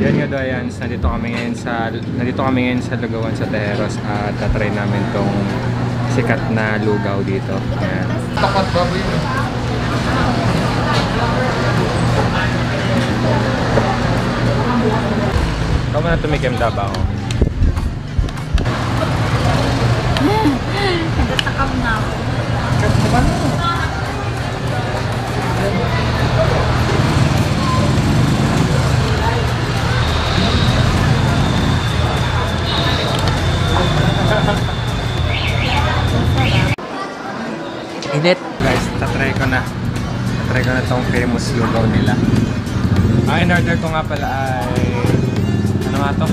Yan nga Doyan, nandito kami ngayon sa Lugawan sa Tejeros at tatry namin tong sikat na lugaw dito. Ayan. Takat baboy yun. Ikaw mo na tumikim daba ako. Nagtatakam na ako. Init! Guys, tatry ko na tong famous lugaw nila. In order ko nga pala ay ano nga to?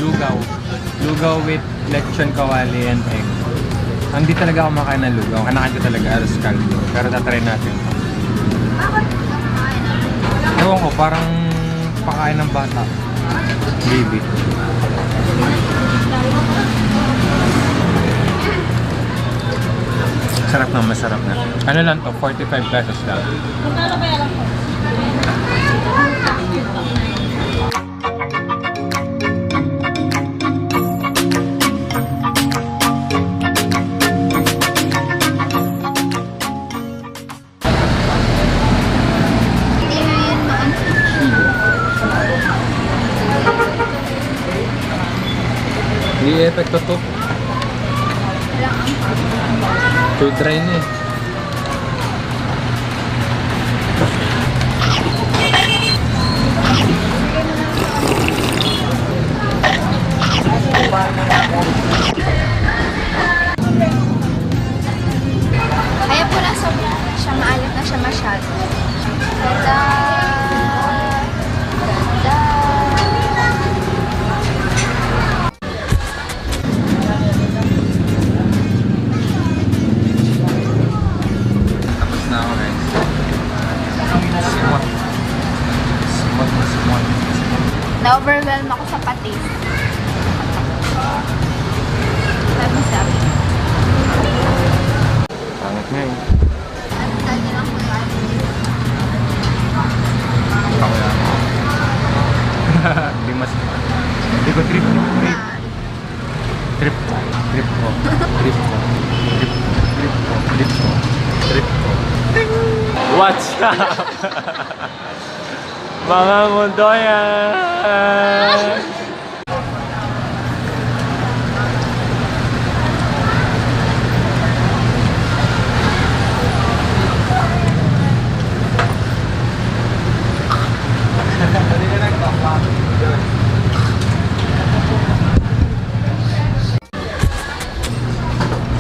Lugaw with lechon kawali and egg. Hindi talaga ako makain ng lugaw. Kanakan ko talaga aros caldo. Pero tatry natin to. Ewan ko, parang pakain ng bata. Baby. Sarap na, masarap na. Ano lang to? 45 pesos lang. Magkano kaya lang po? Hindi epekto to. Too dry na eh. Kaya po lang siya maalat na siya masyado. Ganda! Ganda! Tapos na ako guys. Simot. Na-overwhelm ako sa patis. Sabi sabi. Pangit na eh. Ano tayo lang po yan? Ako yan. Hindi ko trip. What's up? Mga mundoyan!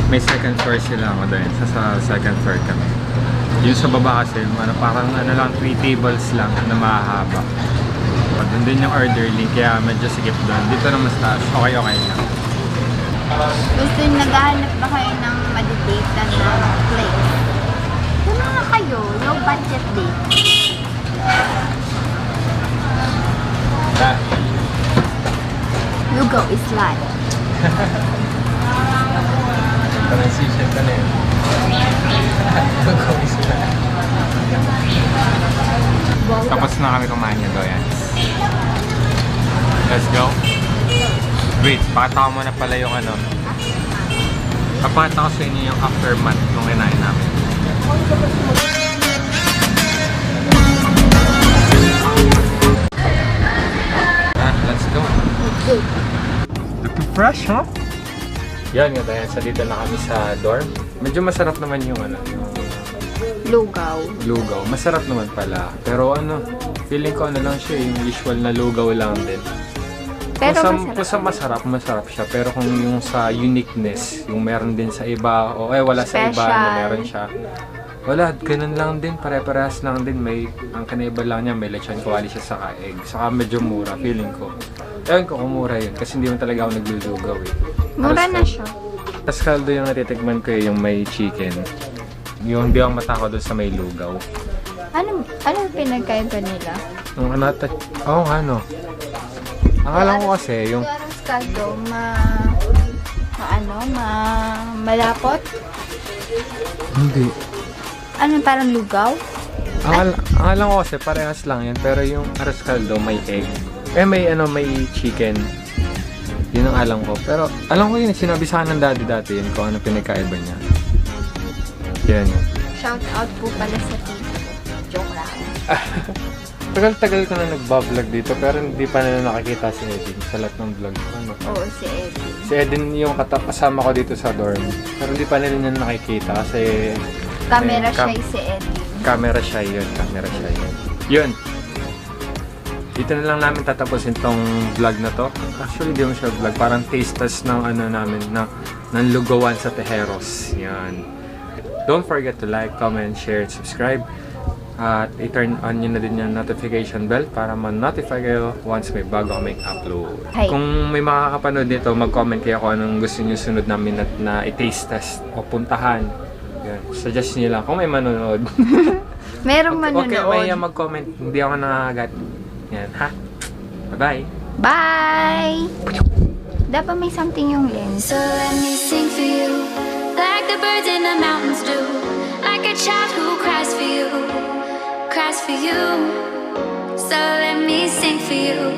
May second floor sila ako doon. Sa second floor kami. Yung sa baba kasi, parang lang, 3 tables lang na mahahaba. Doon din yung order link, kaya medyo sikip doon. Dito na mas taas, okay lang. Gusto nyo naghahanap ba kayo ng meditated na place? Ano nga kayo? Low budget date. Lugaw is life. Transition ka na yun. Tapos na kami kumain nyo doon. Let's go. Wait, pakita ko muna pala yung ano. Papakita ko sa inyo yung aftermath nung kinain namin. Let's go. Looking fresh, huh? Yan nga dahil sa dito na kami sa dorm. Medyo masarap naman yung ano, yung Lugaw. Masarap naman pala. Pero ano, feeling ko ano lang siya, yung usual na lugaw lang din. Pero masarap siya. Pero kung yung sa uniqueness, yung meron din sa iba, o wala sa iba na meron siya. Wala, ganun lang din, pare-parehas lang din. Ang kanaiba lang niya, may lechon kawali siya sa egg. Saka medyo mura, feeling ko. Ewan ko kung mura yun, kasi hindi mo talaga ako naglulugaw eh. Mura na siya. Tapos kaldo yung natitikman ko yung may chicken. Yung hindi ako matakot doon sa may lugaw. Ano pinagkaiba nila? Ang ano. Ang alam ko kasi yung... Yung kaldo, malapot? Hindi. Ano, parang lugaw? Ang alam ko kasi parehas lang yan. Pero yung arroz caldo may egg. May chicken. Yun ang alam ko. Pero alam ko yun, sinabi sa akin ng daddy dati yun kung ano pinagkaiba niya. Yan. Shout out po pala sa tito. Joke lang. Tagal-tagal ko na nagbablog dito pero hindi pa na nakakita si Edin sa lahat ng vlog ko. Ano? Oo, si Edin. Si Edin yung kasama ko dito sa dorm. Pero hindi pa nila niya nakikita kasi... Camera shy si Edin. Camera shy yun. Yun. Dito na lang namin tatapusin tong vlog na to. Actually, di mo siya vlog. Parang taste test ng namin, ng lugawan sa Tejeros. Yan. Don't forget to like, comment, share, subscribe. At i-turn on nyo na din yung notification bell para ma-notify kayo once may bago kaming upload. Hi. Kung may makakapanood dito, mag-comment kayo kung anong gusto nyo sunod namin na i-taste test o puntahan. Yan. Suggest nyo lang kung may manonood. Merong manonood. Okay, mag-comment. Hindi ako nangangagat. Yan, ha? Bye-bye! Bye! Dapat may something yung lens. So let me sing for you, like the birds in the mountains do, like a child who cries for you, cries for you. So let me sing for you.